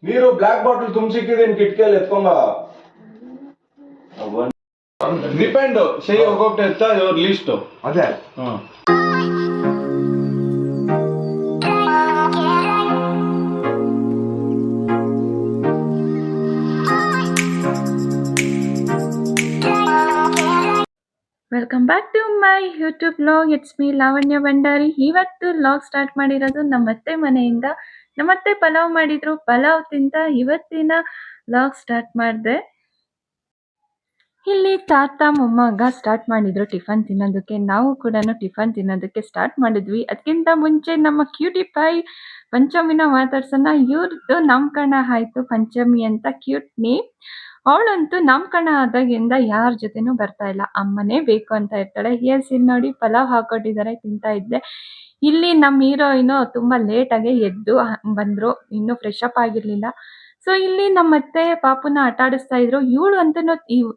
ನೀರು ಬ್ಲಾಕ್ ಬಾಟಲ್ ತುಂಬಿಸಿಕ್ಕಿದ್ದೀನಿ ಕಿಟಕಿಯಲ್ಲಿ ಎತ್ಕೊಂಬ. ಡಿಪೆಂಡ್ ಶೇ ಹೋಗೋಗ್ತಾ ಇರ್ತಾ ಇವ್ರ ಲೀಸ್ಟ್ ಅದೇ. Welcome back to my YouTube blog. It's me Lavanya Bhandari. ಇವತ್ತು ಬ್ಲಾಗ್ ಸ್ಟಾರ್ಟ್ ಮಾಡಿರೋದು ನಮ್ಮತ್ತೆ ಮನೆಯಿಂದ. ನಮ್ಮತ್ತೆ ಪಲಾವ್ ಮಾಡಿದ್ರು, ಪಲಾವ್ ತಿಂತ ಇವತ್ತಿನ ಬ್ಲಾಗ್ ಸ್ಟಾರ್ಟ್ ಮಾಡಿದೆ. ಇಲ್ಲಿ ತಾತ ಮೊಮ್ಮಗ ಸ್ಟಾರ್ಟ್ ಮಾಡಿದ್ರು ಟಿಫನ್ ತಿನ್ನೋದಕ್ಕೆ. ನಾವು ಕೂಡ ಟಿಫನ್ ತಿನ್ನೋದಕ್ಕೆ ಸ್ಟಾರ್ಟ್ ಮಾಡಿದ್ವಿ. ಅದಕ್ಕಿಂತ ಮುಂಚೆ ನಮ್ಮ ಕ್ಯೂಟಿ ಪೈ ಪಂಚಮಿನ ಮಾತಾಡ್ಸೋಣ. ಇವ್ರದ್ದು ನಾಮಕರಣ ಆಯ್ತು ಪಂಚಮಿ ಅಂತ, ಕ್ಯೂಟ್ ನೇಮ್. ಅವಳಂತೂ ನಾಮಕರಣ ಆದಾಗಿಂದ ಯಾರ ಜೊತೆನೂ ಬರ್ತಾ ಇಲ್ಲ, ಅಮ್ಮನೇ ಬೇಕು ಅಂತ ಇರ್ತಾಳೆ. ಎಸ್, ಇಲ್ಲಿ ನೋಡಿ ಪಲಾವ್ ಹಾಕೊಟ್ಟಿದ್ದಾರೆ, ತಿಂತಾ ಇದ್ದೆ. ಇಲ್ಲಿ ನಮ್ಮ ಹೀರೋಯಿನು ತುಂಬಾ ಲೇಟ್ ಆಗಿ ಎದ್ದು ಬಂದ್ರು, ಇನ್ನೂ ಫ್ರೆಶ್ ಅಪ್ ಆಗಿರ್ಲಿಲ್ಲ. ಸೊ ಇಲ್ಲಿ ನಮ್ಮತ್ತೆ ಪಾಪುನ ಆಟ ಆಡಿಸ್ತಾ ಇದ್ರು. ಇವಳು ಅಂತೂ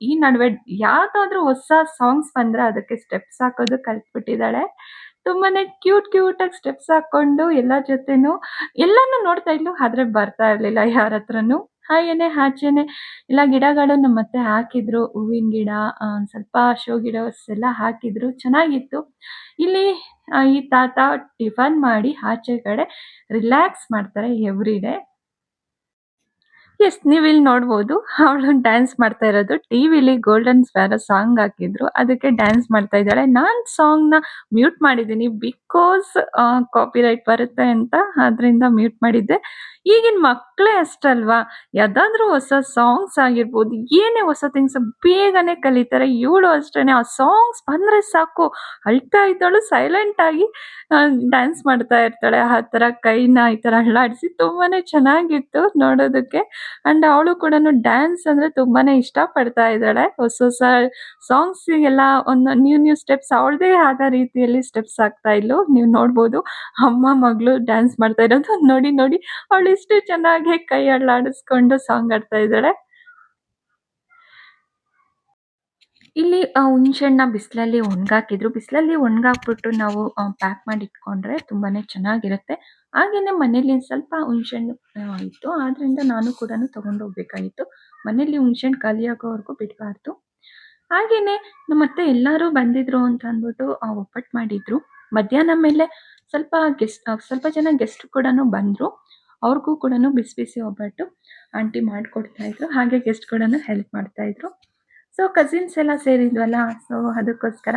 ಈ ನಡುವೆ ಯಾವ್ದಾದ್ರು ಹೊಸ ಸಾಂಗ್ಸ್ ಬಂದ್ರೆ ಅದಕ್ಕೆ ಸ್ಟೆಪ್ಸ್ ಹಾಕೋದು ಕಲ್ತ್ಬಿಟ್ಟಿದ್ದಾಳೆ. ತುಂಬಾನೇ ಕ್ಯೂಟ್ ಆಗಿ ಸ್ಟೆಪ್ಸ್ ಹಾಕೊಂಡು ಎಲ್ಲ ಜೊತೆನೂ ಎಲ್ಲಾನು ನೋಡ್ತಾ ಇದ್ಲು, ಆದ್ರೆ ಬರ್ತಾ ಇರ್ಲಿಲ್ಲ ಯಾರ ಹತ್ರನು. ಹಾಗೇನೆ ಆಚೆನೆ ಎಲ್ಲ ಗಿಡಗಳು ನಮ್ಮತ್ತೆ ಹಾಕಿದ್ರು, ಹೂವಿನ ಗಿಡ, ಸ್ವಲ್ಪ ಶೋ ಗಿಡಸ್ ಎಲ್ಲ ಹಾಕಿದ್ರು, ಚೆನ್ನಾಗಿತ್ತು. ಇಲ್ಲಿ ಈ ತಾತ ಟಿಫನ್ ಮಾಡಿ ಆಚೆ ಕಡೆ ರಿಲ್ಯಾಕ್ಸ್ ಮಾಡ್ತಾರೆ ಎವ್ರಿ ಡೇ. ಎಸ್, ನೀವು ಇಲ್ಲಿ ನೋಡ್ಬೋದು ಅವಳು ಡ್ಯಾನ್ಸ್ ಮಾಡ್ತಾ ಇರೋದು. ಟಿವಿಲಿ ಗೋಲ್ಡನ್ ಸ್ಪ್ಯಾರೋ ಸಾಂಗ್ ಹಾಕಿದ್ರು, ಅದಕ್ಕೆ ಡ್ಯಾನ್ಸ್ ಮಾಡ್ತಾ ಇದ್ದಾಳೆ. ನಾನು ಸಾಂಗ್ನ ಮ್ಯೂಟ್ ಮಾಡಿದ್ದೀನಿ ಬಿಕಾಸ್ ಕಾಪಿರೈಟ್ ಬರುತ್ತೆ ಅಂತ, ಅದರಿಂದ ಮ್ಯೂಟ್ ಮಾಡಿದ್ದೆ. ಈಗಿನ ಮಕ್ಕಳೇ ಅಷ್ಟಲ್ವಾ, ಯಾವ್ದಾದ್ರು ಹೊಸ ಸಾಂಗ್ಸ್ ಆಗಿರ್ಬೋದು, ಏನೇ ಹೊಸ ಥಿಂಗ್ಸ್ ಬೇಗನೆ ಕಲಿತಾರೆ. ಇವಳು ಅಷ್ಟೇನೆ, ಆ ಸಾಂಗ್ಸ್ ಬಂದ್ರೆ ಸಾಕು ಅಳ್ತಾ ಇದ್ದವಳು ಸೈಲೆಂಟ್ ಆಗಿ ಡ್ಯಾನ್ಸ್ ಮಾಡ್ತಾ ಇರ್ತಾಳೆ. ಆ ಥರ ಕೈನ ಈ ಥರ ಅಳ್ಳಾಡಿಸಿ ತುಂಬಾನೇ ಚೆನ್ನಾಗಿತ್ತು ನೋಡೋದಕ್ಕೆ. ಅಂಡ್ ಅವಳು ಕೂಡ ಡ್ಯಾನ್ಸ್ ಅಂದ್ರೆ ತುಂಬಾನೇ ಇಷ್ಟ ಪಡ್ತಾ ಇದ್ದಾಳೆ. ಹೊಸ ಸಾಂಗ್ಸಿಗೆಲ್ಲ ಒಂದು ನ್ಯೂ ಸ್ಟೆಪ್ಸ್ ಅವಳದೇ ಆದ ರೀತಿಯಲ್ಲಿ ಸ್ಟೆಪ್ಸ್ ಆಗ್ತಾ ಇದ್ಲು. ನೀವು ನೋಡ್ಬೋದು ಅಮ್ಮ ಮಗಳು ಡ್ಯಾನ್ಸ್ ಮಾಡ್ತಾ ಇರೋದು ನೋಡಿ ಅವಳು ಇಷ್ಟು ಚೆನ್ನಾಗಿ ಕೈ ಅಳ್ಳಾಡಿಸ್ಕೊಂಡು ಸಾಂಗ್ ಆಡ್ತಾ ಇದ್ದಾಳೆ. ಇಲ್ಲಿ ಹುಣ್ಸೆಹಣ್ಣ ಬಿಸಿಲಲ್ಲಿ ಒಣಗಾಕಿದ್ರು. ಬಿಸಿಲಲ್ಲಿ ಒಣಗಾಕ್ಬಿಟ್ಟು ನಾವು ಪ್ಯಾಕ್ ಮಾಡಿ ಇಟ್ಕೊಂಡ್ರೆ ತುಂಬಾನೇ ಚೆನ್ನಾಗಿರುತ್ತೆ. ಹಾಗೇನೆ ಮನೇಲಿ ಸ್ವಲ್ಪ ಹುಣ್ಸೆಹಣ್ಣು ಇತ್ತು, ಆದ್ರಿಂದ ನಾನು ಕೂಡ ತಗೊಂಡು ಹೋಗ್ಬೇಕಾಗಿತ್ತು. ಮನೇಲಿ ಹುಣ್ಸೆಹಣ್ಣು ಖಾಲಿ ಆಗೋವರೆಗೂ ಬಿಡಬಾರ್ದು. ಹಾಗೇನೆ ನಮ್ಮತ್ತೆ ಎಲ್ಲರೂ ಬಂದಿದ್ರು ಅಂತ ಅಂದ್ಬಿಟ್ಟು ಒಬ್ಬಟ್ಟು ಮಾಡಿದ್ರು. ಮಧ್ಯಾಹ್ನ ಮೇಲೆ ಸ್ವಲ್ಪ ಜನ ಗೆಸ್ಟ್ ಕೂಡ ಬಂದ್ರು. ಅವ್ರಿಗೂ ಕೂಡ ಬಿಸಿ ಬಿಸಿ ಒಬ್ಬಟ್ಟು ಆಂಟಿ ಮಾಡಿಕೊಡ್ತಾ ಇದ್ರು. ಹಾಗೆ ಗೆಸ್ಟ್ ಕೂಡ ಹೆಲ್ಪ್ ಮಾಡ್ತಾ ಇದ್ರು. ಸೊ ಕಸಿನ್ಸ್ ಎಲ್ಲ ಸೇರಿದ್ವಲ್ಲ, ಸೊ ಅದಕ್ಕೋಸ್ಕರ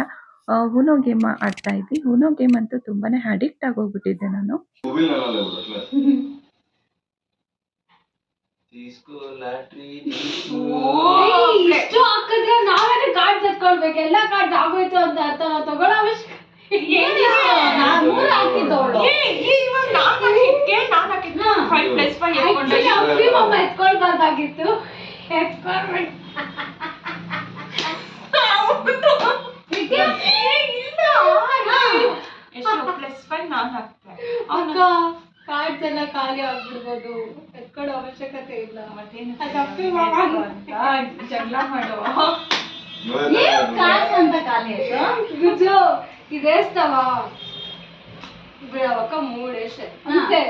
ಊನೋ ಗೇಮ್ ಆಡ್ತಾ ಇದ್ವಿ. ಊನೋ ಗೇಮ್ ಅಂತೂ ತುಂಬಾನೇ ಅಡಿಕ್ಟ್ ಆಗೋಗ್ಬಿಟ್ಟಿದ್ದೆ ನಾನು. ಎಲ್ಲ ಕಾರ್ಡ್ ಆಗೋಯ್ತು ಅಂತ ತಗೊಳ್ಳೋ ಎತ್ಕೊಳ್ಬಾರ್ದಾಗಿತ್ತು. ಕಾರ್ಡ್ಸ್ ಎಲ್ಲ ಖಾಲಿ ಆಗ್ಬಿಡ್ಬೋದು, ಎತ್ಕೊಳ್ಳೋ ಅವಶ್ಯಕತೆ ಇಲ್ಲ. ಜಗಳ ಮಾಡುವ ಅಂತ ಖಾಲಿ ಆಯ್ತು ಗುಜು ಇದೇಸ್ತವ ಬಿಡವಕ್ಕ ಮೂಡೇಶ ಅಂತೆ.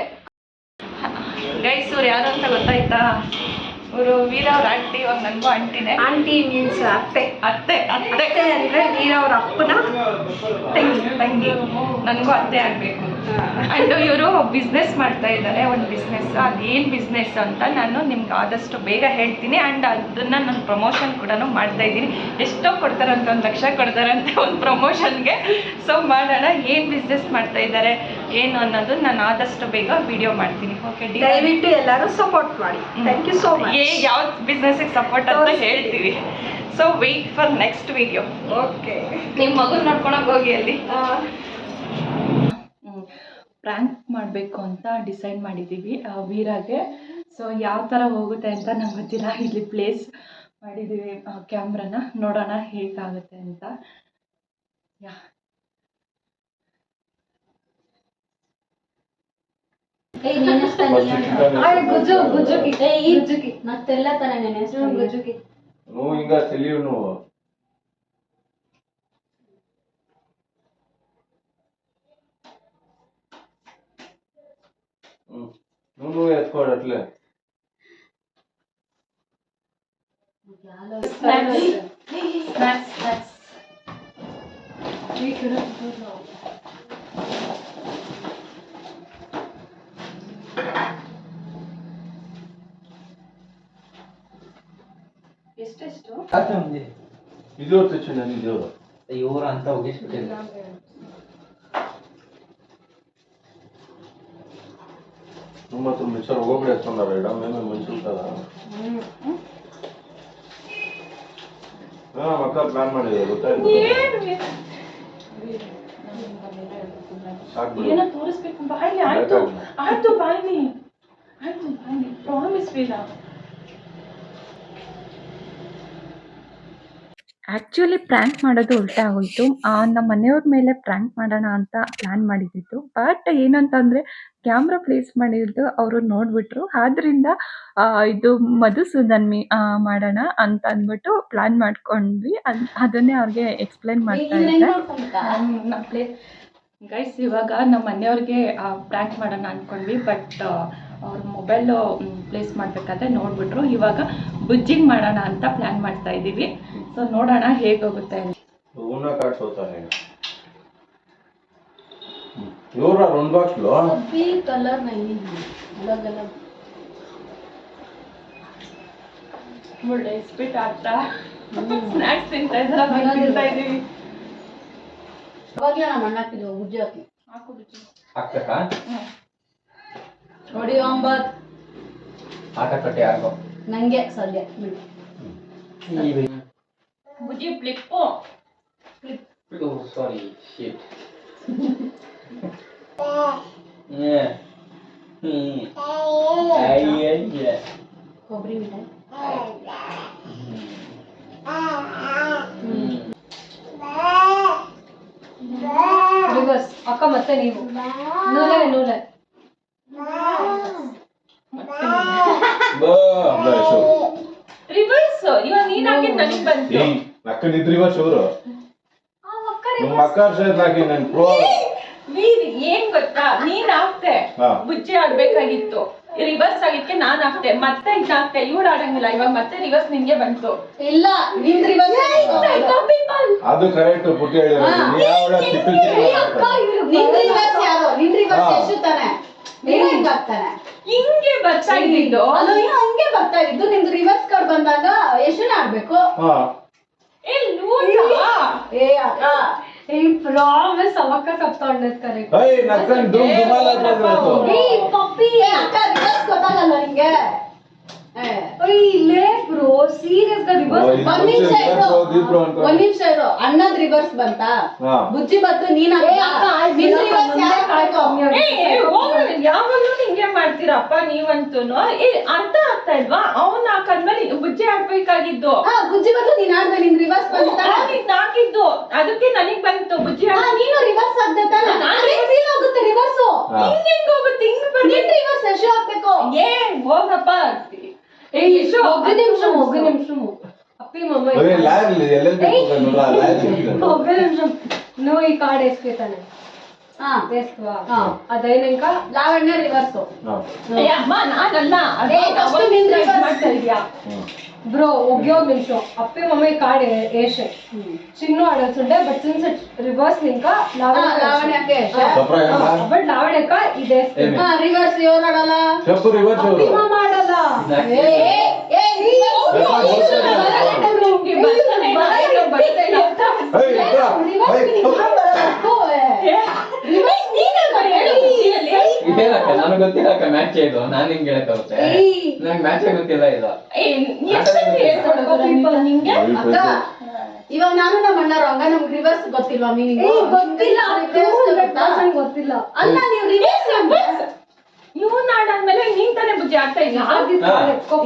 ಗೈಸ್, ಅವ್ರು ಯಾರು ಅಂತ ಗೊತ್ತಾಯ್ತಾ? ಅವರು ವೀರ ಅವ್ರ ಆಂಟಿ. ಇವಾಗ ನನಗೂ ಆಂಟಿನೇ. ಆಂಟಿ ಮೀನ್ಸ್ ಅತ್ತೆ. ಅತ್ತೆ ಅಂದ್ರೆ ವೀರ ಅವ್ರ ಅಪ್ಪನ ತಂಗಿ. ನನಗೂ ಅತ್ತೆ ಆಗ್ಬೇಕು. ಅಂಡ್ ಇವರು ಬಿಸ್ನೆಸ್ ಮಾಡ್ತಾ ಇದ್ದಾರೆ, ಒಂದು ಬಿಸ್ನೆಸ್. ಅದೇನು ಬಿಸ್ನೆಸ್ ಅಂತ ನಾನು ನಿಮ್ಗೆ ಆದಷ್ಟು ಬೇಗ ಹೇಳ್ತೀನಿ. ಆ್ಯಂಡ್ ಅದನ್ನ ನಾನು ಪ್ರಮೋಷನ್ ಕೂಡ ಮಾಡ್ತಾ ಇದ್ದೀನಿ. ಎಷ್ಟೋ ಕೊಡ್ತಾರಂತ, 1 ಲಕ್ಷ ಕೊಡ್ತಾರಂತೆ ಒಂದು ಪ್ರಮೋಷನ್ಗೆ. ಸೊ ಮಾಡೋಣ, ಏನು ಬಿಸ್ನೆಸ್ ಮಾಡ್ತಾ ಇದ್ದಾರೆ ಏನು ಅನ್ನೋದು ನಾನು ಆದಷ್ಟು ಬೇಗ ವಿಡಿಯೋ ಮಾಡ್ತೀನಿ. ಓಕೆ, ದಯವಿಟ್ಟು ಎಲ್ಲರೂ ಸಪೋರ್ಟ್ ಮಾಡಿ. Thank you so much. ಯಾವ ಬಿಸ್ನೆಸ್ಗೆ ಸಪೋರ್ಟ್ ಅಂತ ಹೇಳ್ತೀವಿ. So wait for next video. Okay, ನಿಮ್ಮ ಮಗನ ನೋಡ್ಕೊಳಕ್ ಹೋಗಿ ಅಲ್ಲಿ. ಪ್ರ್ಯಾಂಕ್ ಮಾಡಬೇಕು ಅಂತ ಡಿಸೈಡ್ ಮಾಡಿದ್ದೀವಿ ವೀರಾಗೆ. ಸೊ ಯಾವ ಥರ ಹೋಗುತ್ತೆ ಅಂತ ನಂಗೆ ಗೊತ್ತಿಲ್ಲ. ಇಲ್ಲಿ ಪ್ಲೇಸ್ ಮಾಡಿದ್ದೀವಿ ಕ್ಯಾಮ್ರಾನ, ನೋಡೋಣ ಹೇಗಾಗುತ್ತೆ ಅಂತ. ಮತ್ತೆಲ್ಲ ತಾನೇ ನೆನೆಸ್ಕೊಂಡು ಗುಜುಕಿ. ಹಿಂಗ ತಲಿಯು ನೋವು నువ్వు ఎత్తుకోవట్లే ಎಷ್ಟೆಷ್ಟು ಖಾತೆ ఉంది ಇದು తెచ్చిండు అని ಇದು ಇವರು ಅಂತ ಹೋಗಿಸ್ಬಿಟ್ಟಿಲ್ಲ నువ్వు మాత్రం మిక్సర్ ఒకటి వేస్తున్నారు ఇక్కడ మేమే మంచి కదా ಮಕ್ಕ ಪ್ಲಾನ್ ಮಾಡಿದೆ ಗೊತ್ತಾಯ್ತು ಏನೋ ತೋರಿಸ್ಬೇಕು ಬಾಯ್ಲಿ ಆಯ್ತು ಆಯ್ತು ಬಾಯ್ಲಿ ಆಯ್ತು ಬಾಯ್ಲಿ ಪ್ರಾಮಿಸ್ ಬೇಡ ಆ್ಯಕ್ಚುಲಿ ಪ್ರ್ಯಾಂಕ್ ಮಾಡೋದು ಉಲ್ಟಾ ಆಗೋಯ್ತು. ನಮ್ಮ ಮನೆಯವ್ರ ಮೇಲೆ ಪ್ರ್ಯಾಂಕ್ ಮಾಡೋಣ ಅಂತ ಪ್ಲ್ಯಾನ್ ಮಾಡಿದ್ದಿತ್ತು. ಬಟ್ ಏನಂತಂದರೆ ಕ್ಯಾಮ್ರಾ ಪ್ಲೇಸ್ ಮಾಡಿದ್ದು ಅವರು ನೋಡಿಬಿಟ್ರು. ಆದ್ದರಿಂದ ಇದು ಮಧುಸೂದನ್ ಮಾಡೋಣ ಅಂತ ಅಂದ್ಬಿಟ್ಟು ಪ್ಲ್ಯಾನ್ ಮಾಡ್ಕೊಂಡ್ವಿ. ಅದನ್ನೇ ಅವ್ರಿಗೆ ಎಕ್ಸ್ಪ್ಲೈನ್ ಮಾಡ್ತಾ ಇದ್ದೆ. ಗೈಸ್ ಇವಾಗ ನಮ್ಮ ಮನೆಯವ್ರಿಗೆ ಪ್ರ್ಯಾಂಕ್ ಮಾಡೋಣ ಅಂದ್ಕೊಂಡ್ವಿ. ಬಟ್ ಅವ್ರ ಮೊಬೈಲು ಪ್ಲೇಸ್ ಮಾಡಬೇಕಾದ್ರೆ ನೋಡಿಬಿಟ್ರು. ಇವಾಗ ಬುಜ್ಜಿಗೆ ಮಾಡೋಣ ಅಂತ ಪ್ಲ್ಯಾನ್ ಮಾಡ್ತಾ ಇದ್ದೀವಿ. ಸೊ ನೋಡೋಣ ಹೇಗೋಗುತ್ತೆ. ऊना काट होता है योरा रोन बॉक्स लो अभी कलर नहीं है अलग अलग मुझे स्पीट आता स्नैक्स ತಿಂತಾ ಇದ್ದೀವಿ. ಅವಾಗಲೇ ನಾನು ಮಣ್ಣಾಕಿದ್ವು ಗುಜ್ಜು ಹಾಕಿ ಹಾಕು ಬುಜ್ಜಿ ಹಾಕ್ಬೇಕ ನೋಡಿ 9 ಹಾಕಟ್ಟೆ ಯಾರಿಗೋ ನಂಗೆ ಸದ್ಯ ಬಿಡು ಬುಜ್ಜಿ ಫ್ಲಿಪ್ಪು ಸಾರಿ ಶಿಟ್ ಕೊಬ್ಬರಿ ಮಿಠಾಯಿ ರಿವರ್ಸ್ ಅಕ್ಕ ಮತ್ತೆ ನೀವು ನೂಲೆ ರಿವರ್ಸ್ ಇವಾಗ ನೀನ್ ಹಾಕಿದ್ ನನಗೆ ಬಂತು. ನಕ್ಕ ನಿದ್ರಿವರ್ಸ್ ಇವರು ನಿಮ್ಮ ಅಕ್ಕ ಹಾಕಿ ನಾನು ಪ್ರೋ ಏನ್ ಗೊತ್ತಾ ನೀನ್ ಹಾಕ್ತೆ ಬುಜ್ಜಿ ಆಡ್ಬೇಕಾಗಿತ್ತು. ರಿವರ್ಸ್ ಆಗಿದ್ಕೆ ನಾನ್ ಹಾಕ್ತೆ ಮತ್ತೆ ಇದ್ ಹಾಕ್ತೆ. ಇವ್ಳು ಆಡಂಗಿಲ್ಲ. ಇವಾಗ ಮತ್ತೆ ರಿವರ್ಸ್ ನಿನ್ಗೆ ಬಂತು. ಇಲ್ಲ ನಿನ್ ರಿವರ್ಸ್ ಅದು ಕರೆಕ್ಟ್ ಪುಟ್ಟಿ ನಿನ್ ರಿವರ್ಸ್ ಯಾರು ನಿನ್ ರಿವರ್ಸ್ ಎಷ್ಟು ತಾನೆ ನೀನ್ ಬರ್ತಾನೆ ಹಿಂಗೆ ಬರ್ತಾ ಇದ್ದಿದ್ದು. ಅದು ಹಂಗೆ ಬರ್ತಾ ಇದ್ದು ನಿಮ್ದು ರಿವರ್ಸ್ ಕಾರ್ಡ್ ಬಂದಾಗ ಎಷ್ಟನ್ನ ಆಡ್ಬೇಕು ಏ ಲೂಟಾ ಏ ಅಕ್ಕ ಈ ಪ್ರಾಮಿಸ್ ಅವಕ್ಕ ತಪ್ಪಿಕೊಂಡಿರ್ತಾರೆ. ಪಪ್ಪಿ ಅಕ್ಕ ರಿವರ್ಸ್ ಗೊತ್ತಾಗಲ್ಲ ನಿಂಗೆ ಇಲ್ಲೇ ಬ್ರೋ ಸೀರಿಯಸ್ గా ರಿವರ್ಸ್ ಒಂದ್ ನಿಮಿಷ ಇರು ಅಣ್ಣದ್ ರಿವರ್ಸ್ ಬಂತಾ ಬುಜ್ಜಿ ಬತ್ತು ನೀನ್ ನಿನ್ ರಿವರ್ಸ್ ಯಾವಾಗ್ಲೂ ಹಿಂಗೆ ಮಾಡ್ತೀರಪ್ಪ ನೀವಂತೂನು. ಅರ್ಥ ಆಗ್ತಾ ಇಲ್ವಾ? ಅವ್ನ್ ಹಾಕದ್ಮೇಲೆ ಬುಜ್ಜಿ ಆಡ್ಬೇಕಾಗಿದ್ದು. ಬುಜ್ಜಿ ಬತ್ತು ನೀನ್ ಆಡ್ದೆ ನಿನ್ ರಿವರ್ಸ್ ಬಂತಾ ಹಾಕಿದ್ದು ಅದಕ್ಕೆ ನನಗ್ ಬಂತು ಬುಜ್ಜಿ. ನೀನು ರಿವರ್ಸ್ ಆಗ್ದೆ ತಾನೆ ಹೋಗುತ್ತೆ ರಿವರ್ಸ್ ಹಿಂಗ್ ಹೆಂಗ್ ಹೋಗುತ್ತೆ? ಹಿಂಗ್ ಬಂದು ರಿವರ್ಸ್ ಎಷ್ಟು ಹಾಕ್ಬೇಕು ಏ ಹೋಗಪ್ಪ. ఒక నిమిషం అప్పి మమ్మ ఒక నిమిషం నువ్వు ఈ కార్డ్ వేసుకెళ్తాను వేసుకోవా అదైనాక లావణ్య రివర్స్ అమ్మ నాదಲ್ಲ ಮಾಡ್ತಾ ಇದೀಯಾ బ్రో ఒకే ఒక నిమిషం అప్పి మమ్మ ఈ కార్డ్ వేసే చిన్ను ఆడాల్సింటే బట్ సిన్స్ రివర్స్ ఇంకా లావణ్యకే బట్ లావణ్యక ఇదే రివర్స్ ఎవరు ఆడాల చెప్పు రివర్స్ ఎవరు మమ్మ ఆడాల ಇದೇನಕ್ಕ ನನಗೆ ಗೊತ್ತಿಲ್ಲಕ್ಕ ಮ್ಯಾಚ್ ಇದು ನಾನು ಹಿಂಗೆ ಹೇಳಕ್ಕಾಗುತ್ತೆ ನಂಗೆ ಮ್ಯಾಚ್ ಗೊತ್ತಿಲ್ಲ ಇದು ಇವಾಗ ನಾನು ನಮ್ಮ ಅಣ್ಣ ಹಂಗ ನಮ್ಗೆ ರಿವರ್ಸ್ ಗೊತ್ತಿಲ್ವಾ ಮೀನಿಂಗ್ ಗೊತ್ತಿಲ್ಲ ಗೊತ್ತಿಲ್ಲ ಅಲ್ಲ ನೀವು ರಿವರ್ಸ್ ಇವನ್ ಆಡಾದ್ಮೇಲೆ ನೀನ್ ತಾನೇ ಬುಜ್ಜಿ ಆಡ್ತಾ ಇದ್ದ.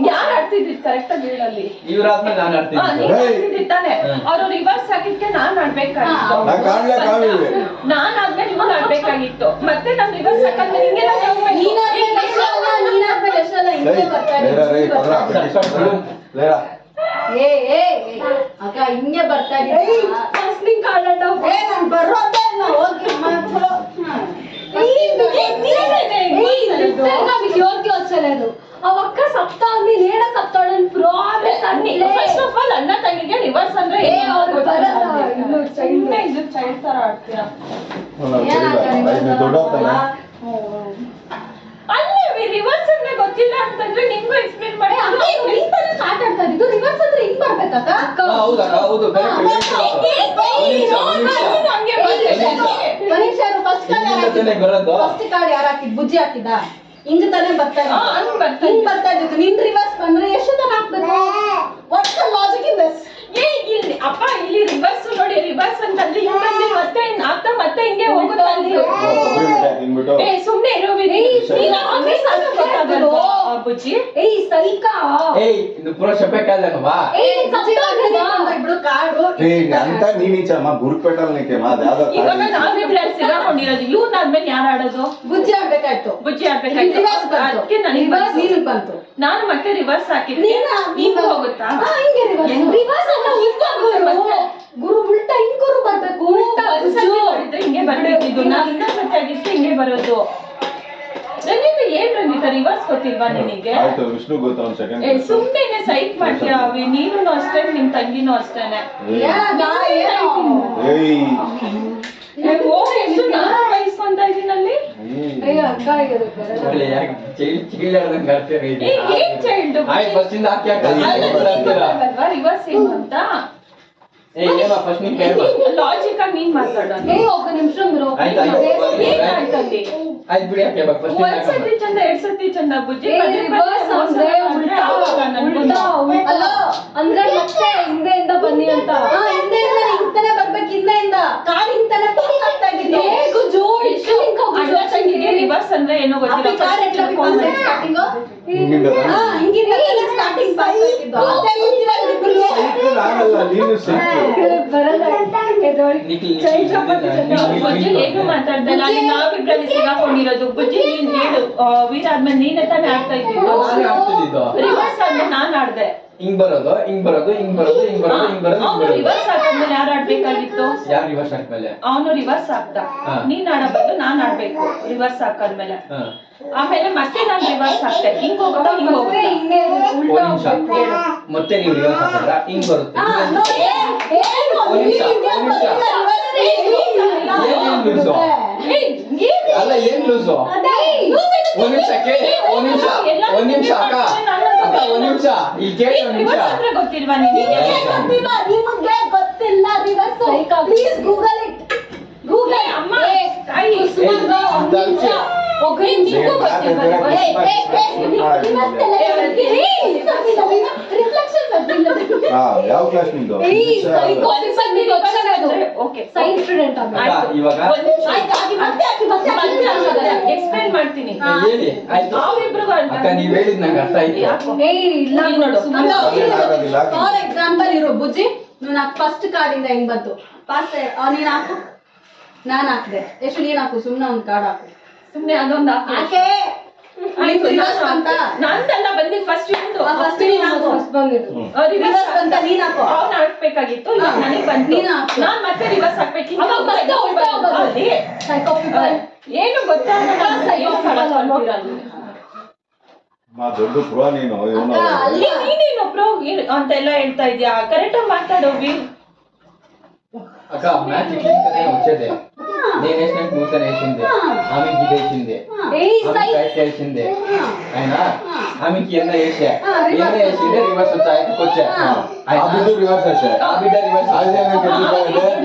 ಯಾರು ಆಡ್ತಿದ್ದಿದ್ ಕರೆಕ್ಟ್ ಆಗಿ ಹೇಳಲ್ಲಿ? ಇವ್ರಾದ್ಮೇಲೆ ನಾನು ಆಡ್ತೀನಿ ತಾನೆ. ಅವ್ರು ರಿವರ್ಸ್ ಆಗಿದ್ಕೆ ನಾನ್ ಆಡ್ಬೇಕಾಗಿತ್ತು. ನಾನ್ ಆದ್ಮೇಲೆ ಇವಾಗ ಆಡ್ಬೇಕಾಗಿತ್ತು. ಮತ್ತೆ ನಾನ್ ರಿವರ್ಸ್ ಹಾಕಂದ್ರೆ ಹಿಂಗೆಲ್ಲ ನೀನಾದ್ಮೇಲೆ ಎಷ್ಟಲ್ಲ ಹಿಂಗೆ ಅಕ್ಕ ಹಿಂಗೆ ಬರ್ತಾ ನಾನು ಬರೋದೇ ಇಲ್ಲ ಹೋಗಿ ಅದು ಅವ್ ಅಕ್ಕ ಸಪ್ತ ಅಂದಿ ನೇಡ ಸಪ್ತಾಳ ಪ್ರಾಮಿಸ್ ಅನ್ನಿ ಫಸ್ಟ್ ಆಫ್ ಆಲ್ ಅಣ್ಣ ತಂಗಿಗೆ ರಿವರ್ಸ್ ಅಂದ್ರೆ ಇದು ಚೈಲ್ಡ್ ತರ ಆಡ್ತೀರಾ ಅಲ್ಲಿ ರಿವರ್ಸ್ ಅಂದ್ರೆ ಗೊತ್ತಿಲ್ಲ ಅಂತಂದ್ರೆ ನಿಮ್ಗೂ ಎಕ್ಸ್ಪ್ಲೇನ್ ಮಾಡಿ ಆಟಾಡ್ತಾ ಇದ್ದು ರಿವರ್ಸ್ ಅಂದ್ರೆ ಹಿಂಗ್ ಬರ್ಬೇಕಕ್ಕ ಹೌದಾ ಹೌದು ಫಸ್ಟ್ ಕಾರ್ಡ್ ಯಾರು ಹಾಕಿದ್ ಬುಜ್ಜಿ ಹಾಕಿದ ಹಿಂಗ್ ತಾನೇ ಬರ್ತಾ ಹಿಂಗ್ ಬರ್ತಾ ಇದ್ದು ನಿನ್ ರಿವರ್ಸ್ ಬಂದ್ರೆ ಎಷ್ಟು ತನ ಹಾಕ್ಬೇಕು what's the logic in this ಇಲ್ಲಿ ಅಪ್ಪ ಇಲ್ಲಿ ರಿವರ್ಸ್ ನೋಡಿ ರಿವರ್ಸ್ ಅಂತಂದ್ರೆ ಹಿಂಗ್ ಬಂದು ಮತ್ತೆ ಆಗ್ತಾ ಮತ್ತೆ ಹಿಂಗೆ ಹೋಗುತ್ತಾ ಸುಮ್ನೆ ಇರೋ ಬುಜ್ಜಿ ಏಯ್ ಸೈಕಾ ಇದು ಪೂರ ಶೆಪ್ಪೆಕಾದನವಾ ಇಬ್ರು ಕಾರ್ಡು ಅಂತ ನೀನೀಚಮ್ಮ ಗುರುಪೇಟಲ್ ನಿಕ್ಕೆ ಮಾದ ಯಾವ್ದೋ ಇವಾಗ ನಾವಿಬ್ರು ಸಿಗಾಕೊಂಡಿರೋದು ಇವ್ನಾದ್ಮೇಲೆ ಯಾರು ಆಡೋದು ಬುಜ್ಜಿ ಆಡ್ಬೇಕಾಯ್ತು ಬುಜ್ಜಿ ಆಡ್ಬೇಕಾಯ್ತು ಅದಕ್ಕೆ ನನಗೆ ನೀನ್ ಬಂತು ನಾನು ಮತ್ತೆ ರಿವರ್ಸ್ ಹಾಕಿದ್ದೆ ಹಿಂಗ್ ಹೋಗುತ್ತಾ ಹಿಂಗೆ ರಿವರ್ಸ್ ಅಲ್ಲ ಗುರು ಉಲ್ಟಾ ಹಿಂಗ್ ಗುರು ಬರ್ಬೇಕು ಉಲ್ಟಾ ಮಾಡಿದ್ರೆ ಹಿಂಗೆ ಬರ್ಬೇಕಿದ್ದು ನಾವು ಇನ್ನೊಂದ್ಸತಿ ಆಗಿತ್ತು ಹಿಂಗೆ ಬರೋದು ರಂಜಿತ ಏನ್ ರಂಜಿತ ರಿವರ್ಸ್ ಗೊತ್ತಿಲ್ವಾ ನಿನಗೆ ಆಯ್ತು ವಿಷ್ಣು ಗೊತ್ತಾ ಒಂದ್ ಸೆಕೆಂಡ್ ಸುಮ್ನೆ ಸೈಟ್ ಮಾಡ್ತೀಯ ನೀನು ಅಷ್ಟೇ ನಿಮ್ ತಂಗಿನೂ ಅಷ್ಟೇನೆ ಏಯ್ ಎಷ್ಟು ನಾನು ವಹಿಸ್ಕೊಂತ ಇದೀನಲ್ಲಿ ಅಯ್ಯೋ ಅಕ್ಕ ಏನ್ ಚೈಲ್ಡ್ ಫಸ್ಟ್ ಇಂದ ಹಾಕಿ ರಿವರ್ಸ್ ಏನು ಅಂತ ಫಸ್ಟ್ ನೀನ್ ಕೇಳ್ಬ ಲಾಜಿಕ್ ಆಗಿ ನೀನ್ ಮಾತಾಡೋದು ಏಯ್ ಒಬ್ಬ ನಿಮಿಷ ಆಯ್ತು ಬಿಡಿ ಹಾಕಿ ಫಸ್ಟ್ ಒಂದ್ ಸತಿ ಚಂದ ಎರಡ್ ಸತಿ ಚಂದ ಬುಜ್ಜಿ ರಿವರ್ಸ್ ಅಂದ್ರೆ ಉಲ್ಟಾ ಉಲ್ಟಾ ಅಲ್ಲ ಅಂದ್ರೆ ಮತ್ತೆ ಹಿಂದೆಯಿಂದ ಬನ್ನಿ ಅಂತ ಹಿಂದೆಯಿಂದ ಹಿಂತಾನೆ ಬರ್ಬೇಕು ಹಿಂದೆಯಿಂದ ಕಾಲ್ ಹಿಂತಾನೆ ಪಾಸ್ ಆಗ್ತಾ ಇದ್ದಿದ್ದು ಅಣ್ಣ ತಂಗಿಗೆ ರಿವರ್ಸ್ ಅಂದ್ರೆ ಏನೋ ಗೊತ್ತಿಲ್ಲ ಕಾರ್ ಎಟ್ಲ ಸ್ಟಾರ್ಟಿಂಗ್ ಹಿಂಗಿಂದ ಸ್ಟಾರ್ಟಿಂಗ್ ಪಾಸ್ ಆಗಿದ್ದು ಅದೇ ಗೊತ್ತಿಲ್ಲ ಇಬ್ರು ಆಗಲ್ಲ ನೀನು ಬರಲ್ಲ ಬುಜ್ಜಿ ಏನು ಮಾತಾಡ್ದಲ್ಲ ಅಲ್ಲಿ ನಾವಿಬ್ರಲ್ಲಿ ಸಿಗಾಕೊಂಡಿರೋದು ಬುಜ್ಜಿ ನೀನ್ ಹೇಳು ವೀರ ಆದ್ಮೇಲೆ ನೀನೇ ತಾನೇ ಆಡ್ತಾ ಇದ್ದಿದ್ದು ರಿವರ್ಸ್ ಆದ್ಮೇಲೆ ನಾನ್ ಆಡ್ದೆ ಹಿಂಗ್ ಬರೋದು ಹಿಂಗ್ ಬರೋದು ಹಿಂಗ್ ಬರೋದು ಹಿಂಗ್ ಬರೋದು ಹಿಂಗ್ ಬರೋದು ಅವನು ರಿವರ್ಸ್ ಹಾಕಿದ್ಮೇಲೆ ಯಾರು ಆಡ್ಬೇಕಾಗಿತ್ತು ಯಾರು ರಿವರ್ಸ್ ಹಾಕ್ಮೇಲೆ ಅವನು ರಿವರ್ಸ್ ಹಾಕ್ದ ನೀನ್ ಆಡೋ ಬದಲು ನಾನ್ ಆಡ್ಬೇಕು ರಿವರ್ಸ್ ಹಾಕಾದ್ಮೇಲೆ ಆಮೇಲೆ ಮತ್ತೆ ನಾನ್ ರಿವರ್ಸ್ ಹಾಕ್ತೆ ಹಿಂಗ್ ಹೋಗೋದು ಹಿಂಗ್ ಹೋಗುತ್ತೆ ಉಲ್ಟಾ ಮತ್ತೆ ನೀವು ರಿವರ್ಸ್ ಹಾಕಿದ್ರ ಹಿಂಗ್ ಬರುತ್ತೆ ಅಲ್ಲ ಏನ್ ಲೂಸು ಒಂದ್ ನಿಮಿಷ ಅಕ್ಕ ಒಂದ್ ನಿಮಿಷ ಈಗ ಕೇಳಿ ಒಂದ್ ನಿಮಿಷ ಗೊತ್ತಿಲ್ವಾ ನಿನಗೆ ನಿಮಗೆ ಗೊತ್ತಿಲ್ಲ ರಿವರ್ಸ್ ಪ್ಲೀಸ್ ಗೂಗಲ್ ಇಟ್ ಗೂಗಲ್ ಅಮ್ಮ ತಾಯಿ ಯಾವ ಕ್ಲಾಸ್ ನಿಂದು ಸೈನ್ಸ್ ಸ್ಟೂಡೆಂಟ್ ಇವಾಗ ಎಕ್ಸ್ಪ್ಲೈನ್ ಮಾಡ್ತೀನಿ ಹೇಳಿ ಆಯ್ತು ಅಕ್ಕ ನೀವ್ ಹೇಳಿದ್ ನಂಗೆ ಅರ್ಥ ಆಯ್ತು ಇಲ್ಲ ಫಾರ್ ಎಕ್ಸಾಂಪಲ್ ಇರೋ ಬುಜ್ಜಿ ನಾನು ಫಸ್ಟ್ ಕಾರ್ಡ್ ಇಂದ ಹೆಂಗ್ ಬಂತು ಪಾಸ್ ನೀನ್ ಹಾಕು ನಾನ್ ಹಾಕ್ದೆ ಎಷ್ಟು ನೀನ್ ಹಾಕು ಸುಮ್ನೆ ಒಂದ್ ಕಾರ್ಡ್ ಹಾಕು ಸುಮ್ನೆ ಅದೊಂದು ಹಾಕೆ ನಂದಲ್ಲ ಬಂದಿದ್ ಫಸ್ಟ್ ಫಸ್ಟ್ ನೀನ್ ಹಾಕು ರಿವರ್ಸ್ ಅಂತ ನೀನ್ ಹಾಕು ಅವ್ನು ಹಾಕ್ಬೇಕಾಗಿತ್ತು ನನಗೆ ಬಂತು ನೀನ್ ಹಾಕು ನಾನ್ ಮತ್ತೆ ರಿವರ್ಸ್ ಹಾಕ್ಬೇಕು ಏನು ದೊಡ್ಡ ಪ್ರೋ ನೀನು ನೀನೇನು ಪ್ರೋ ಅಂತೆಲ್ಲ ಹೇಳ್ತಾ ಇದ್ಯಾ ಕರೆಕ್ಟ್ ಆಗಿ ಮಾತಾಡೋ అక్క మ్యాచ్ ఇట్లా వచ్చేదే నేను వేసినట్టు నూతన వేసింది ఆమెకి ఇది వేసింది వేసింది ఆయన ఆమెకి ఎన్న వేసా ఎన్న వేసింది రివర్స్ వచ్చా ఆయనకి వచ్చా రివర్స్ వచ్చా ఆ బిడ్డ రివర్స్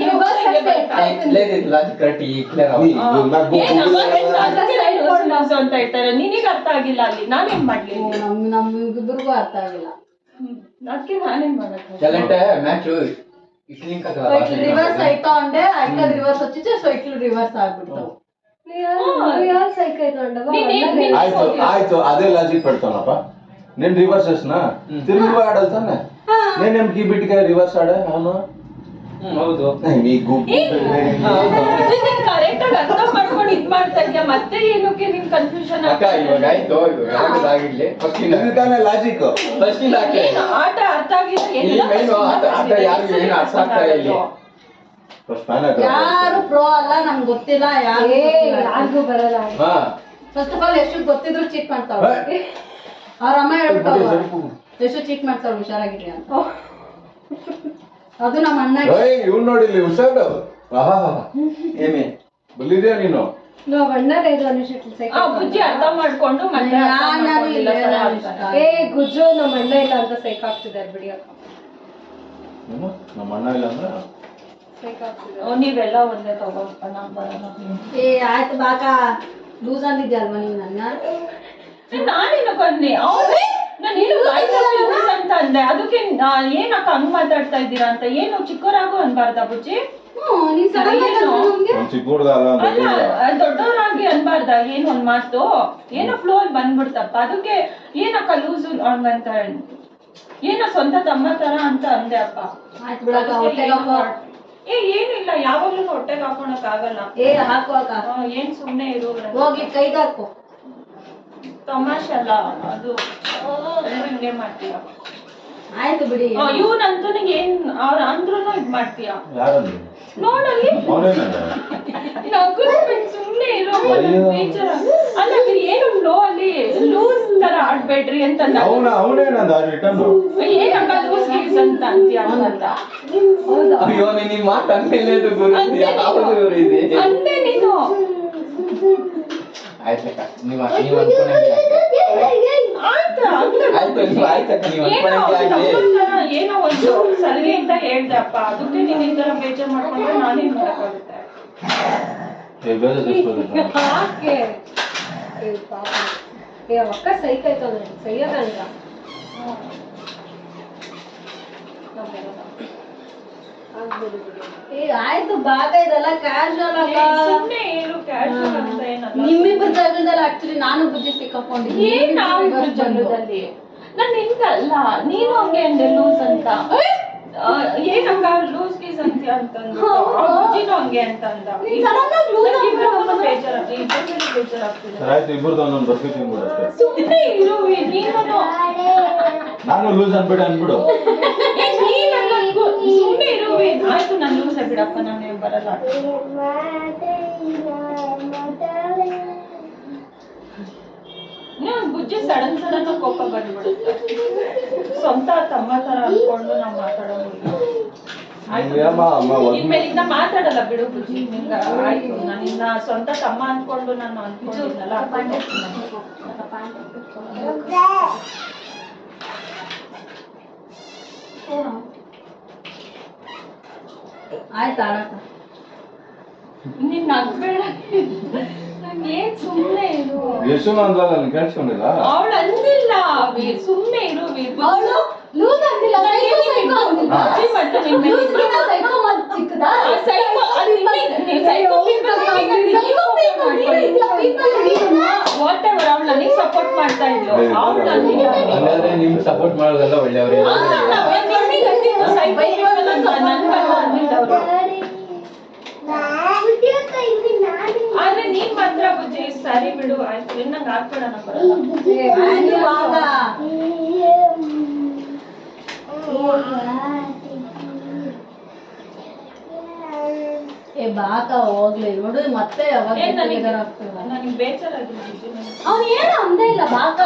లేదు లాజిక్ ಕರೆಕ್ಟ್ ಕ್ಲಿಯರ್ ಅಂತ ಹೇಳ್ತಾರೆ ನಿನಗೆ ಅರ್ಥ ಆಗಿಲ್ಲ ಅಲ್ಲಿ ನಾನೇನ್ ಮಾಡ್ಲಿ ನಮ್ಗಿಬ್ಬರಿಗೂ ಅರ್ಥ ಆಗಿಲ್ಲ ಅದಕ್ಕೆ ನಾನೇನ್ ಮಾಡಕ್ಕೆ ఎలాంటే మ్యాచ్ ರಿವರ್ಸ್ ಆಯ್ತಾ ಅಂದೆ ಆಯ್ತದ ರಿವರ್ಸ್ వచ్చింది సో ఇట్లా రివర్స్ ಆಗ್ಬಿಡ್ತು ಆಯ್ತು ಅದೇ ಲಾಜಿಕ್ పెడతానಪ್ಪ నేను రివర్స్ చేసినా తిరిగి ఆడాలి ತಾನೆ నేను ఈ బిట్టిగా రివర్స్ ఆడా అవును ಹೌದು నీకు ಕರೆಕ್ಟ್ ಆಗಿ ಅರ್ಥ ಮಾಡ್ಕೊಂಡು ಇದ್ ಮಾಡ್ತಾ ಇದ್ಯಾ ಮತ್ತೆ ಏನಕ್ಕೆ ನಿನ್ ಕನ್ಫ್ಯೂಷನ್ ಅಕ್ಕ ಇವಾಗ ಆಯ್ತು ಇವಾಗ ಆಗಿರ್ಲಿ ಫಸ್ಟ್ ತಾನೆ ಲಾಜಿಕ್ ಫಸ್ಟ್ ಇಂದ ಹಾಕಿ ಆಟ ಅರ್ಥ ಆಗಿಲ್ಲ ಇಲ್ಲಿ ಮೇನ್ ಆಟ ಯಾರು ಏನು ಅರ್ಥ ಆಗ್ತಾ ಇಲ್ಲ ಯಾರು ಪ್ರೋ ಅಲ್ಲ ನಮ್ಗೆ ಗೊತ್ತಿಲ್ಲ ಯಾರಿಗೂ ಬರಲ್ಲ ಫಸ್ಟ್ ಆಫ್ ಆಲ್ ಎಷ್ಟು ಗೊತ್ತಿದ್ರು ಚೀಟ್ ಮಾಡ್ತಾವ ಅವ್ರ ಅಮ್ಮ ಹೇಳ್ಬಿಟ್ಟವ ಎಷ್ಟು ಚೀಟ್ ಮಾಡ್ತಾವ ಹುಷಾರಾಗಿರಿ ಅಂತ ಅದು ನಮ್ಮ ಅಣ್ಣ ಇವ್ನು ನೋಡಿಲ್ಲಿ ಹುಷಾರು ಆಹಾ ಏಮಿ ಬಲ್ಲಿದ್ಯಾ ನೀನು ನಾವ್ ಅಣ್ಣನೇ ಇದು ಅನಿಸಿಟ್ಲು ಆ ಬುಜ್ಜಿ ಅರ್ಥ ಮಾಡ್ಕೊಂಡು ಮತ್ತೆ ಅರ್ಥ ಮಾಡ್ಕೊಂಡಿಲ್ಲ ತರ ಅಂತಾನೆ. ಏ ಗುಜ್ಜು ನಮ್ಮ ಅಣ್ಣ ಇಲ್ಲ ಅಂತ ಸೈಕ್ ಆಗ್ತಿದ್ದಾರೆ ಬಿಡಿ ಅಕ್ಕ ಏನು? ನಮ್ಮ ಅಣ್ಣ ಇಲ್ಲ ಅಂದ್ರೆ ಸೈಕ್ ಆಗ್ತಿದ್ದಾರೆ ಓ, ನೀವೆಲ್ಲ ಒಂದೇ ತಗೋಪ್ಪ ನಾನ್ ಬರಲ್ಲ. ಏ ಆಯ್ತು ಬಾಕ ಲೂಸ್ ಅಂದಿದ್ಯಲ್ವಾ ನೀವ್ ನನ್ನ ನಾನೇನು ಬನ್ನಿ ಅವ್ರೆ ನಾನು ಏನು ಲೂಸ್ ಅಂತ ಅಂದೆ ಅದಕ್ಕೆ ಏನಕ್ಕ ಹಂಗ್ ಮಾತಾಡ್ತಾ ಇದ್ದೀರಾ ಅಂತ ಏನು ಚಿಕ್ಕವರಾಗು ಅನ್ಬಾರ್ದ ಬುಜ್ಜಿ ನೀನ್ ಏನು? ಒಂದ್ ಚಿಕ್ಕ ಹುಡುಗ ಅಲ್ಲ ಅಂತ ಅಲ್ಲ ಹೇಳಿದ. ದೊಡ್ಡವರಾಗಿ ಅನ್ಬಾರ್ದ ಏನು ಒಂದ್ ಮಾತು ಏನೋ ಫ್ಲೋ ಅಲ್ಲಿ ಬಂದ್ಬಿಡ್ತಪ್ಪ ಅದಕ್ಕೆ ಏನಕ್ಕ ಲೂಸು ಹಂಗಂತ ಏನೋ ಸ್ವಂತ ತಮ್ಮ ತರ ಅಂತ ಅಂದೆ ಅಪ್ಪ. ಆಯ್ತು ಬಿಡಕ್ಕ ಹೊಟ್ಟೆಗೆ ಹಾಕೋ ಏನಿಲ್ಲ ಯಾವಾಗ್ಲೂ ಹೊಟ್ಟೆಗೆ ಹಾಕೊಳಕ್ ಆಗಲ್ಲ. ಏ ಹಾಕೋ ಅಕ್ಕ ಏನ್ ಸುಮ್ನೆ ಇರು ಹೋಗಿ ಕೈಗೆ ಹಾಕೋ ತಮಾಷೆ ಅಲ್ಲ ಅದು ಹಿಂಗೆ ಮಾಡ್ತೀಯ. ಆಯ್ತು ಬಿಡಿ ಇವ್ನಂತೂ ಏನ್ ಅವ್ರ ಅಂದ್ರೂ ಇದ್ ಮಾಡ್ತೀಯ ಯಾರಂದ್ರು? ನೋಡಲ್ಲಿ ಅವನೇನಂದ? ಸುಮ್ನೆ ಇರೋ ಟೀಚರ್ ಅಲ್ಲ ನೀವು ಏನು ಫ್ಲೋ ಅಲ್ಲಿ ಲೂಸ್ ತರ ಆಡ್ಬೇಡ್ರಿ ಅಂತ ಅವನೇನಂದ ರಿಟರ್ನ್ ಏನಕ್ಕ ಲೂಸ್ ಗೀಸ್ ಅಂತ ಅಂತೀಯ ಅಂತ ಅಯ್ಯೋ ನೀನ್ ಈ ಮಾತು ಅಂದ್ಮೇಲೆ ಯಾವ್ದು ಇವ್ರು ಇದೆ ಅಂದೆ ನೀನು ಆಯ್ತಕ್ಕ ನೀವ್ ಅನ್ಕೊಂಡಂಗೆ ಆಯ್ತಾ ಆಯ್ತು ಆಯ್ತಕ್ಕ ನೀವ್ ಏನೋ ಅನ್ಕೊಂಡಂಗೆ ಆಗ್ಲಿ ಏನೋ ಒಂದು ಸಲಿಗೆ ಅಂತ ಹೇಳ್ದೆ ಅಪ್ಪ ಅದಕ್ಕೆ ನೀನ್ ಈ ತರ ಬೇಜಾರ್ ಮಾಡ್ಕೊಂಡ್ರೆ ನಾನೇನ್ ಮಾಡಕ್ಕಾಗುತ್ತೆ. ಯಾಕೆ ಏ ಪಾಪ ಏ ಅಕ್ಕ ಸೈಕ್ ಆಯ್ತು ಅಂದ್ರೆ ಸೈಯದಂಗ ಆಗ್ಬೋದು ಬಿಡಿ ಏ ಆಯ್ತು ಭಾಗ ಇದೆಲ್ಲ ಕ್ಯಾಶುವಲ್ ಅಕ್ಕ ಸುಮ್ನೆ ಇರು ಕ್ಯಾಶುವಲ್ ಅಂತ ಏನಲ್ಲ. ನಿಮ್ಮಿಬ್ಬರ ಜಗಳದಲ್ಲಿ ಆಕ್ಚುಲಿ ನಾನು ಬುದ್ಧಿ ಸಿಕ್ಕಾಕೊಂಡಿದ್ದೀನಿ ಏನ್ ನಾವಿಬ್ರು ಜಗಳದಲ್ಲಿ ನಾನ್ ನಿನ್ಗಲ್ಲ ನೀನು ಹಂಗೆ ಅಂದೆ ಲೂಸ್ ಅಂತ ಏನಕ್ಕ ಲೂಸ್ ಗೀಸ್ ಅಂತ ಅಂತಂದು ಬುಜ್ಜಿನೂ ಹಂಗೆ ಅಂತ ಅಂದ ಬೇಜಾರಾಗ್ತಿದೆ. ಆಯ್ತು ಇಬ್ಬರದು ಒಂದೊಂದು ಬರ್ಫಿ ತಿನ್ಬಿಡು ಅಷ್ಟೇ. ಸುಮ್ನೆ ಇರು ನೀನು ನಾನು ಲೂಸ್ ಅನ್ಬಿಡಿ ಅನ್ಬಿಡು. ಸುಮ್ನೆ ಇರು ಆಯ್ತು ನಾನು ಲೂಸ್ ಬಿಡಪ್ಪ ನಾನು ಬರಲ್ಲ. ಬುಜ್ಜಿ ಸಡನ್ ಕೋಪ ಬಂದ್ಬಿಡುತ್ತೆ ಸ್ವಂತ ತಮ್ಮ ತರ ಅನ್ಕೊಂಡು ನಾವ್ ಮಾತಾಡೋದು ಇನ್ಮೇಲಿಂದ ಮಾತಾಡಲ್ಲ ಬಿಡು ಬುಜ್ಜಿ ನಿಂಗ ಆಯ್ತು ನಾನು ಇನ್ನ ಸ್ವಂತ ತಮ್ಮ ಅನ್ಕೊಂಡು ನಾನು ಅನ್ಕೊಂಡಿದ್ನಲ್ಲ ಆಯ್ತು ಆಡಕ್ಕ ನೀನ್ ನಗ್ಬೇಡ ಏನ್ ಸುಮ್ನೆ ಇರು ಯಶು ಅಂದ್ರಲ್ಲ ನಾನು ಕೇಳಿಸ್ಕೊಂಡಿಲ್ಲ. ಅವಳು ಅಂದಿಲ್ಲ ಸುಮ್ನೆ ಇರು ಅವಳು ಲೂಸ್ ಅಂದಿಲ್ಲ ಅವಳು ನನಗೆ ಸಪೋರ್ಟ್ ಮಾಡ್ತಾ ಇದ್ಲು ಅವಳು ಅಂದಿಲ್ಲ ಹಂಗಾದ್ರೆ ನಿಮ್ಗೆ ಸಪೋರ್ಟ್ ಮಾಡೋದೆಲ್ಲ ಒಳ್ಳೆಯವ್ರೆ ಆದ್ರೆ ನೀನ್ ಮಾತ್ರ ಬುಜ್ಜಿ ಸರಿ ಬಿಡು ಆಯ್ತು ನಂಗೆ ಆಗ್ಬೇಡ ಬರಲ್ಲ ಏ ಬಾಕ ಹೋಗ್ಲಿ ನೋಡು ಮತ್ತೆ ಯಾವಾಗ ನನಗೆ ಬೇಜಾರಾಗಿದೆ ಬುಜ್ಜಿ ಅವ್ನು ಏನು ಅಂದೇ ಇಲ್ಲ ಬಾಕ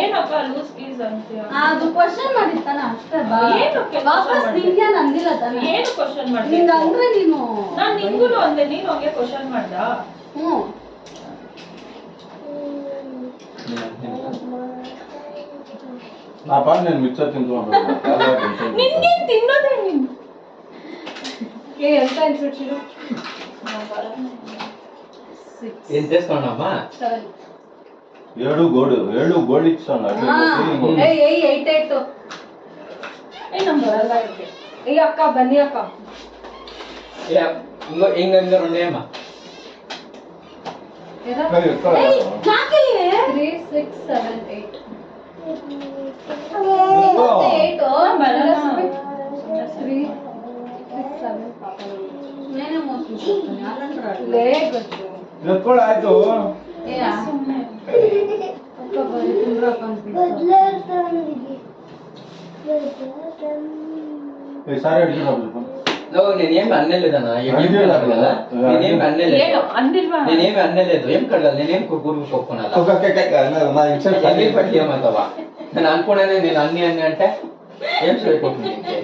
ಏನಪ್ಪ ಲೂಸ್ ಗೀಸ್ ಅಂತೀಯ ಅದು ಕ್ವಶನ್ ಮಾಡಿರ್ತಾನ ಅಷ್ಟೇ ಬಾ ಏನಕ್ಕೆ ವಾಪಸ್ ನಿಂಗೇನ್ ಅಂದಿಲ್ಲ ತಾನೆ ಏನು ಕ್ವಶನ್ ಮಾಡ್ತೀನಿ ನಿಂಗ ಅಂದ್ರೆ ನೀನು ನಾನ್ ನಿಂಗೂನು ಅಂದೆ ನೀನು ಹಂಗೆ ಕ್ವಶನ್ ಮಾಡ್ದ ಹ್ಮ್ ನಾಪ నేను ಮಿಕ್ಸರ್ ತಿಂದ್ಕೊಂಡು ನಿನ್ಗೆ ತಿನ್ನೋದೇ ನೀನು ಏ ಎಂತ ಅನ್ಸಿಡ್ಸಿರು ಏನ್ ತೇಸ್ಕೊಂಡಮ್ಮ ಏಳು ಗೋಲ್ಡ್ ಇಟ್ಸೋಣ ಏಟ್ ಏ ನಮ್ ಬರಲ್ಲ ಇದಕ್ಕೆ ಏ ಅಕ್ಕ ಬನ್ನಿ ಅಕ್ಕ ಹಿಂಗ ನೇಮ 3, 6, 7, 8 ಬರಲ್ಲ 3, 6, 7 ಪಾಪ ಲೇ ಗೊತ್ತು ಎತ್ಕೊಳ ಆಯ್ತು ಸುಮ್ಮನೆ ಅಕ್ಕ ಬರೀ ತಿಂದ್ರಪ್ಪ ಸಾರಿ ಅಡ್ಗೆ నేనేమి అనలేదన్నా నేనేమి అనలేదు ಏನು ಅಂದಿಲ್ವಾ నేనేమి అనలేదు ఏం కడగాలి నేనేం గురువు కొప్పుకున్నాను నా ఇన్సల్ట్ ఎన్ని పట్టి ఏమవుతావా నేను అనుకున్నానే నేను అన్ని అంటే ఏం సరిపోతుంది ఇంకే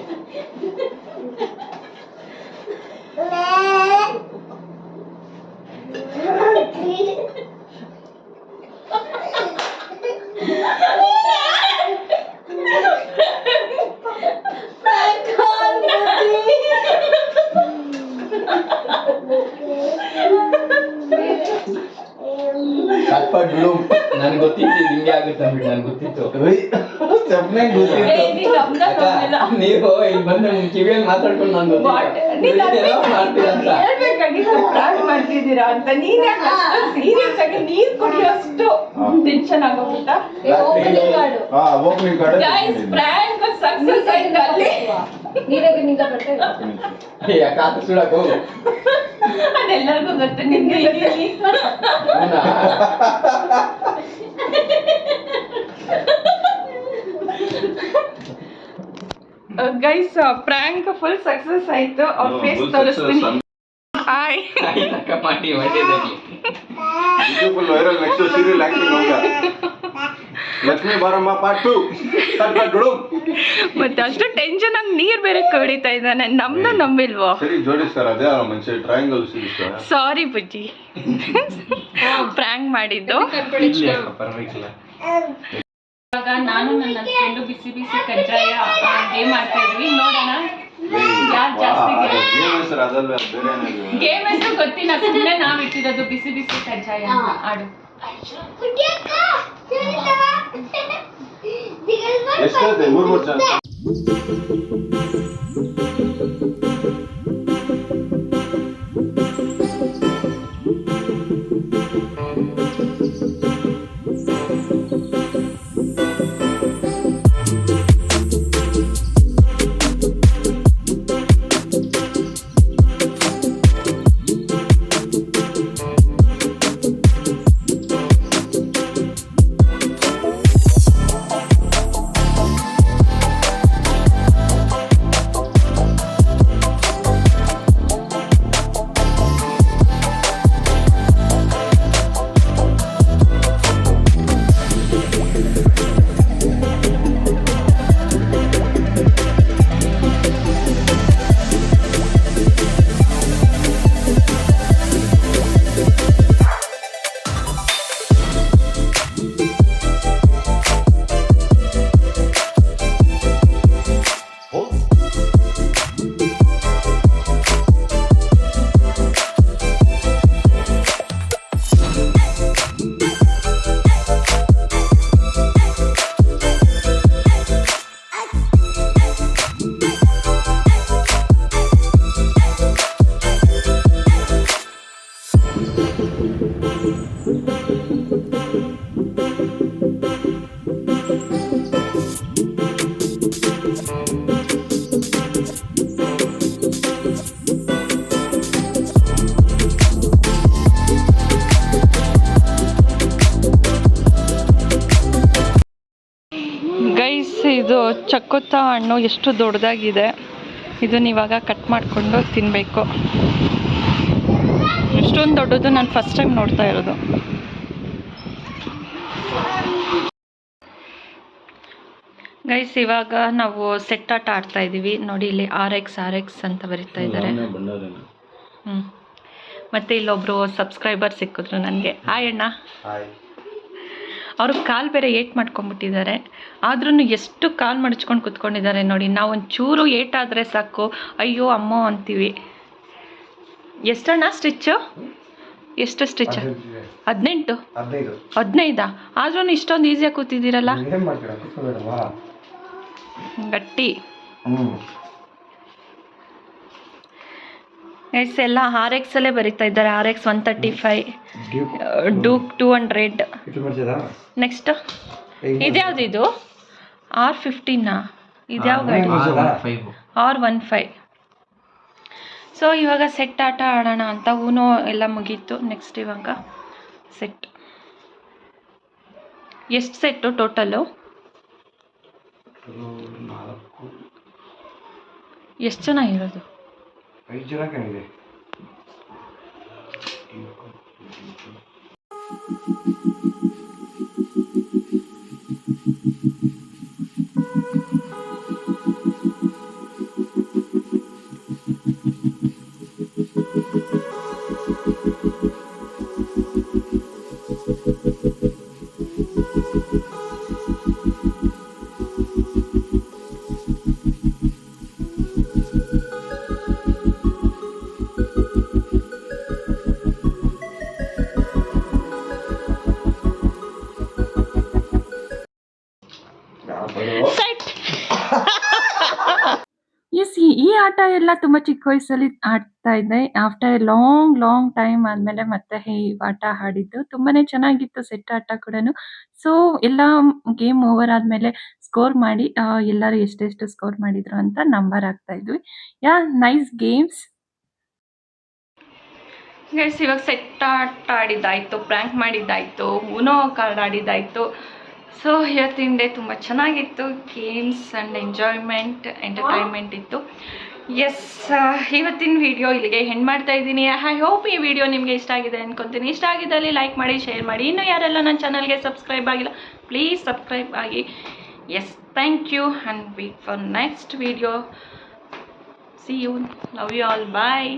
ಕಟ್ಪಟ್ಟು ನನಗೆ ಗೊತ್ತಿತ್ತು ಇದು ಹಿಂಗೆ ಆಗುತ್ತೆ ಅಂದ್ಬಿಟ್ಟು ನನಗೆ ಗೊತ್ತಿತ್ತು చెప్పనే ಏ, ನೀನ್ ನಮ್ದ ನಂಬಿಲ್ಲ. ನೀವು ಇಲ್ಲಿ ಬಂದು ಕಿವಿಯಲ್ಲಿ ಮಾತಾಡ್ಕೊಂಡು ನಾನು ನೀನ್ ಮಾಡ್ತೀರಂತ ಹೇಳ್ಬೇಕಾಗಿತ್ತು ಪ್ರಾಂಕ್ ಮಾಡ್ತಿದ್ದೀರಾ ಅಂತ ನೀನೇ ಸೀರಿಯಸ್ ಆಗಿ ನೀರ್ ಕುಡಿಯೋಷ್ಟು ಟೆನ್ಷನ್ ಆಗೋಗ್ಬಿಟ್ಟ ಓಪನಿಂಗ್ ಕಾರ್ಡು ಹಾ opening card guys prank success ಆಯ್ತು ಅಲ್ಲಿ ನೀರಾಗಿ ನಿಂದ ಬರ್ತೇವೆ ಕಾತು ಸುಡಕು ಅದೆಲ್ಲರಿಗೂ ಗೊತ್ತು ನಿಮ್ಗೆ ಗೈಸ್ ಪ್ರಾಂಕ್ ಫುಲ್ ಸಕ್ಸಸ್ ಆಯ್ತು ಅವ್ರ ಫೇಸ್ ತೋರಿಸ್ತೀನಿ ಹಾಯ್ ಮಾಡಿ ಒಳ್ಳೆಯದಾಗಿ full viral next serial acting ಹೋಗ ಲಕ್ಷ್ಮೀ ಬಾರಮ್ಮ ಪಾರ್ಟ್ 2 ಕಟ್ಪಟ್ಟು ಮತ್ತೆ ಅಷ್ಟು ಟೆನ್ಷನ್ ಆಗಿ ನೀರ್ ಬೇರೆ ಕಡಿತಾ ಇದ್ದಾನೆ ನಮ್ದು ನಂಬಿಲ್ವೋ ಸರಿ ಜೋಡಿಸ್ತಾರ ಅದೇ ಮನುಷ್ಯ ಟ್ರಯಾಂಗಲ್ ಸಿಗುತ್ತೆ ಸಾರಿ ಬುಜ್ಜಿ ಪ್ರಾಂಕ್ ಮಾಡಿದ್ದು ಪರವಾಗಿಲ್ಲ ಇವಾಗ ನಾನು ನನ್ನ ಹಸ್ಬೆಂಡು ಬಿಸಿ ಬಿಸಿ ಕಜ್ಜಾಯ ಗೇಮ್ ಆಡ್ತಾ ಇದ್ವಿ ನೋಡೋಣ ಯಾರು ಜಾಸ್ತಿ ಸರ್ ಅದಲ್ಲ ಬೇರೆ ಏನಾದ್ರು ಗೇಮ್ ಹೆಸರು ಗೊತ್ತಿಲ್ಲ ಸುಮ್ಮನೆ ನಾವ್ ಇಟ್ಟಿರೋದು ಬಿಸಿ ಬಿಸಿ ಕಜ್ಜಾಯ ಅಂತ ಆಡು ಎಷ್ಟೈತೆ 3 ಜನ ಇದು ಚಕ್ಕೋತ ಹಣ್ಣು ಎಷ್ಟು ದೊಡ್ಡದಾಗಿದೆ. ಇದನ್ನ ಇವಾಗ ಕಟ್ ಮಾಡಿಕೊಂಡು ತಿನ್ನಬೇಕು. ಇಷ್ಟೊಂದು ದೊಡ್ಡದು ನಾನು ಫಸ್ಟ್ ಟೈಮ್ ನೋಡ್ತಾ ಇರೋದು. ಗೈಸ್ ಇವಾಗ ನಾವು ಸೆಟ್ ಆಟ ಆಡ್ತಾ ಇದ್ದೀವಿ ನೋಡಿ. ಇಲ್ಲಿ RX ಅಂತ ಬರೀತಾ ಇದ್ದಾರೆ. ಮತ್ತು ಇಲ್ಲೊಬ್ರು ಸಬ್ಸ್ಕ್ರೈಬರ್ ಸಿಕ್ಕಿದ್ರು ನನಗೆ. ಹಾಯ್ ಅಣ್ಣ. ಅವರು ಕಾಲು ಬೇರೆ ಏಟ್ ಮಾಡ್ಕೊಂಡ್ಬಿಟ್ಟಿದ್ದಾರೆ. ಆದ್ರೂ ಎಷ್ಟು ಕಾಲು ಮಡಚ್ಕೊಂಡು ಕೂತ್ಕೊಂಡಿದ್ದಾರೆ ನೋಡಿ. ನಾವು ಒಂಚೂರು ಏಟಾದರೆ ಸಾಕು ಅಯ್ಯೋ ಅಮ್ಮೋ ಅಂತೀವಿ. ಎಷ್ಟಣ್ಣ ಸ್ಟಿಚ್ಚು? ಎಷ್ಟು ಸ್ಟಿಚ್? 15 ಆದ್ರೂ ಇಷ್ಟೊಂದು ಈಸಿಯಾಗಿ ಕೂತಿದ್ದೀರಲ್ಲ. ಗಟ್ಟಿ ಎಸ್ ಎಲ್ಲ RX ಅಲ್ಲೇ ಬರೀತಾ ಇದ್ದಾರೆ. RX 135, Duke 200. ನೆಕ್ಸ್ಟ್ ಇದ್ಯಾವ್ದು ಇದು? R15 ಇದ್ಯಾವ ಗಾಡಿ? R15. ಸೊ ಇವಾಗ ಸೆಟ್ ಆಟ ಆಡೋಣ ಅಂತ. ಊನೋ ಎಲ್ಲ ಮುಗೀತು. ನೆಕ್ಸ್ಟ್ ಇವಾಗ ಸೆಟ್. ಎಷ್ಟು ಸೆಟ್ಟು ಟೋಟಲು? ಎಷ್ಟು ಜನ ಇರೋದು? 5 ಜನ ಕಾಣಿದೆ. ಎಸ್, ಈ ಆಟ ಎಲ್ಲ ತುಂಬ ಚಿಕ್ಕ ವಯಸ್ಸಲ್ಲಿ ಆಡ್ತಾ ಇದ್ದೆ. ಆಫ್ಟರ್ ಲಾಂಗ್ ಟೈಮ್ ಆದಮೇಲೆ ಮತ್ತೆ ಈ ಆಟ ಆಡಿದ್ದು. ತುಂಬಾನೇ ಚೆನ್ನಾಗಿತ್ತು ಸೆಟ್ ಆಟ ಕೂಡನು. ಸೊ ಎಲ್ಲ ಗೇಮ್ ಓವರ್ ಆದಮೇಲೆ ಸ್ಕೋರ್ ಮಾಡಿ ಎಲ್ಲರೂ ಎಷ್ಟೆಷ್ಟು ಸ್ಕೋರ್ ಮಾಡಿದ್ರು ಅಂತ ನಂಬರ್ ಹಾಕ್ತಾ ಇದ್ವಿ. Nice games. ಗೈಸ್, ಇವಾಗ ಸೆಟ್ ಆಟ ಆಡಿದ್ದಾಯಿತು, ಪ್ರ್ಯಾಂಕ್ ಮಾಡಿದ್ದಾಯಿತು, ಉನೋ ಕಾರ್ಡ್ ಆಡಿದ್ದಾಯಿತು. ಸೊ ಇವತ್ತಿನ ಡೇ ತುಂಬ ಚೆನ್ನಾಗಿತ್ತು. ಗೇಮ್ಸ್ ಆ್ಯಂಡ್ ಎಂಟರ್ಟೈನ್ಮೆಂಟ್ ಇತ್ತು. ಎಸ್, ಇವತ್ತಿನ ವಿಡಿಯೋ ಇಲ್ಲಿಗೆ ಎಂಡ್ ಮಾಡ್ತಾ ಇದ್ದೀನಿ. ಐ ಹೋಪ್ ಈ ವಿಡಿಯೋ ನಿಮಗೆ ಇಷ್ಟ ಆಗಿದೆ ಅನ್ಕೊತೀನಿ. ಇಷ್ಟ ಆಗಿದ್ದಲ್ಲಿ ಲೈಕ್ ಮಾಡಿ, ಶೇರ್ ಮಾಡಿ. ಇನ್ನೂ ಯಾರೆಲ್ಲ ನನ್ನ ಚಾನಲ್ಗೆ ಸಬ್ಸ್ಕ್ರೈಬ್ ಆಗಿಲ್ಲ, ಪ್ಲೀಸ್ ಸಬ್ಸ್ಕ್ರೈಬ್ ಆಗಿ. Yes, thank you and wait for next video. See you. Love you all. Bye.